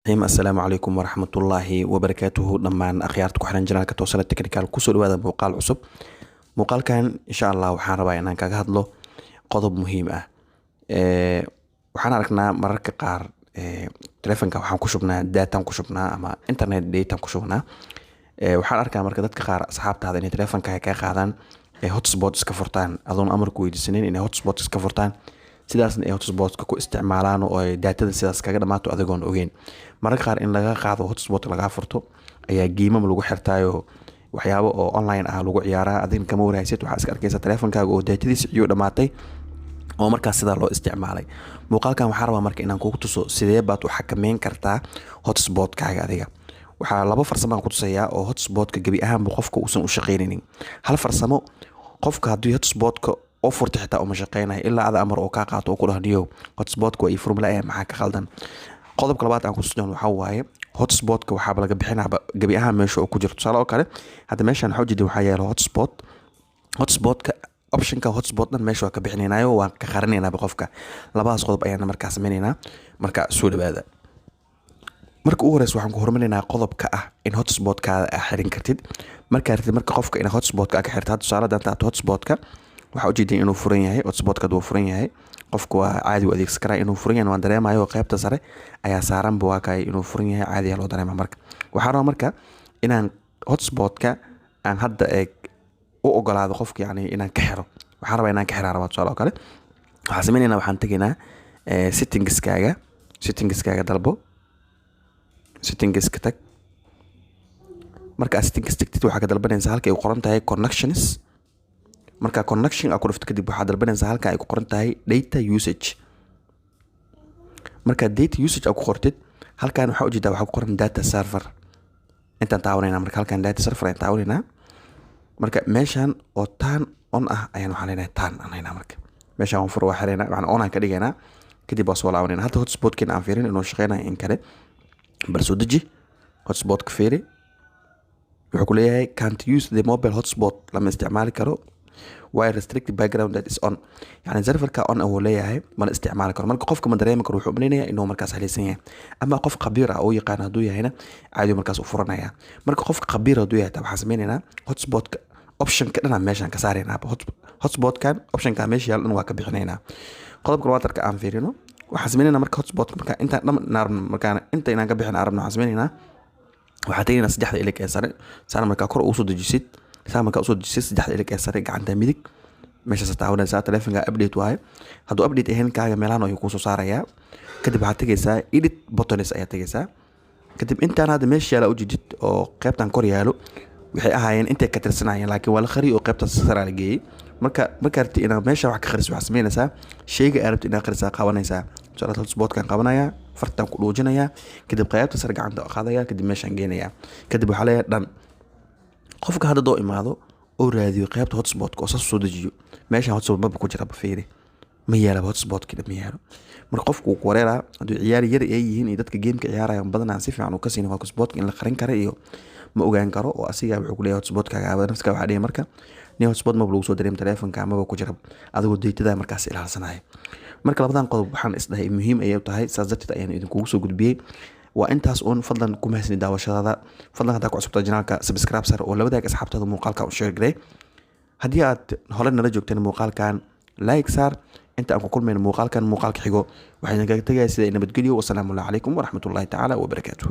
السلام عليكم ورحمة الله وبركاته. لما أخيارتكم حنا جنال كتوصل التكنيكال كسر هذا مقال عصب مقال كان إن شاء الله وحنا ربعنا كهاد له قضب مهم وحنا ركنا مرك قار تلفون كوحنا كشبنا داتا كشبنا أما إنترنت داتا كشبنا وحنا ركنا مرك دات كقار أصحاب هذا إن تلفون كهذا هوت سبوت كفرتان أظن أمر كويس سنين إن هوت سبوت كفرتان sidaasna ay hotspotka ku isticmaalaan oo ay daatada sidaas kaga dhamaato adigoon ogeyn mararka qaar in laga qaado hotspot laga furto ayaa giimam lagu xirtaayo waxyaabo oo online ah lagu ciyaaraa adin kama waraysid waxa iska arkaysa taleefankaaga oo daatadiisa iyo dhamaatay oo markaas sidaa loo isticmaalay muuqaalkan waxaan rabaa marka inaan kugu tuso sidee baad u xakameyn kartaa hotspotkaaga adiga waxaa laba farsamo aan ku tusayaa oo hotspotka gabi ahaanba qofka uusan u shaqeynaynin hal farsamo qofka haddii hotspotka oo furta xitaa uma shaqeynayo ilaa ada amar oo ka qaato oo ku dhahniyo hotspotka waa formula maxaa ka khaldan qodobka labaad aan ku soo waxa waaye hotspotka waxa laga bixinaa gabi ahaan meesha uu ku jirto tusaale oo kale hadda meeshan waxa jidin waxa yaalo hotspotka optionka hotspot dan meesha ka bixinaynayo waan ka qarinaynaa qofka labadaas qodob ayaan markaa sameeynaa marka soo dhawaada marka ugu horeysa waxaan ku hormarinaynaa qodobka ah in hotspotka xirin kartid marka qofka in hotspotka ka xirtaa tusaale danta hotspotka waxa ujeedin inuu furan yahay hotspotka uu furan yahay qofku waa caadi u adeegsan karaa inuu furan yahay waan dareemayo qaybta sare ayaa saaran buwaakay inuu furan yahay caadi loo dareema marka waxaan rabaa marka inaan hotspotka aan hadda u ogolaado qofka yani inaan ka xiro waxaan rabaa inaan ka xiro rabaa tusaale kale waxaan sameeynaa waxaan tageynaa settingskaaga dalbo settingska tag marka settings tagtid waxa ka dalbanaysaa halka ay qoran tahay connections marka connection aku dhufto kadib waxa dalbanaysaa halka ay ku qoran tahay data usage marka data usage aku qortid halkan waxa u jeedaa waxa ku qoran data server inta taawanayna marka halkan data server ay taawanayna marka meeshan oo tan on ah ayaan waxa leenahay tan anayna marka meeshan aan furo waxa leenahay waxaan on ka dhigaynaa kadib waa soo laawanayna hadda hotspotkin aan fiirin inuu shaqeynayo in kale bal soo deji hotspotka fiiri wuxuu ku leeyahay can't use the mobile hotspot lama isticmaali karo why restricted background that is on يعني serverka on oo leeyahay ma isticmaal karo marka qofka ma dareemi karo wuxuu umaleynaya inuu markaas haleesan yahay ama qof khabiir ah oo yaqaan haduu yahayna caadi markaas u furanaya marka qofka khabiir haduu yahay waxa sameeynaa hotspotka optionka dhana meeshan ka saarayna hotspotkan optionka meesha yaal waa ka bixinayna qodobka waterka aan fiirino waxa sameeynaa marka hotspot marka inta marka inta inaan ka bixin arabna waxa sameeynaa waxa tageynaa saddexda ilig ee sare marka kor u soo dejisid marka usoo dejisay saddexda ilig ee sare gacanta midig meesha taawanaysaa taleefanka update waaye hadduu update ahayn kaaga meelaan ayuu ku soo saarayaa kadib waxaad tagaysaa edit buttons ayaa tagaysaa kadib intaan hadda meesha yaala u jidid oo qaybtan kor yaalo waxay ahaayeen intay ka tirsanayeen laakiin waa la khari oo qaybta sare la geeyay marka arti inaad meesha wax ka khariso waxa sameynaysaa shayga aad rabto inaad kharisaa qabanaysaa tusaale hotspotkan qabanaya fartan ku dhuujinaya kadib qaybta sare gacanta qaadaya kadib meeshan geenaya kadib waxa leeyahay dhan qofka hadda doo imaado oo raadiyo qaybta hotspotka oo soo dejiyo meesha hotspot ma ku jira fiiri ma yaala hotspotka ma yaalo marka qofku ku wareera haduu ciyaar yar ay yihiin dadka gameka ciyaarayaan badanaa si fiican u ka siinaa hotspotka in la qarin karo iyo ma ogaan karo oo asiga wuxuu ku leeyahay hotspotkaaga nafska waxa dhigay marka ni hotspot ma lagu soo dareem taleefanka ama ku jira adigoo daytada markaas ilaalsanaya marka labadan qodob waxaan isdhahay muhiim ay tahay saasatida ayaan idin kugu soo gudbiyay waa intaas oo fadlan ku mahadsan daawashadaada fadlan hadaa ku cusubta janaalka subscribe sar oo labadaag asxaabtada muuqaalka u share garay hadii aad hore nala joogteen muuqaalkan like sar inta aan ku kulmayno muuqaalka xigo waxaan kaga tagay sida nabadgelyo wassalaamu calaykum waraxmatullaahi tacaala wa barakaatuh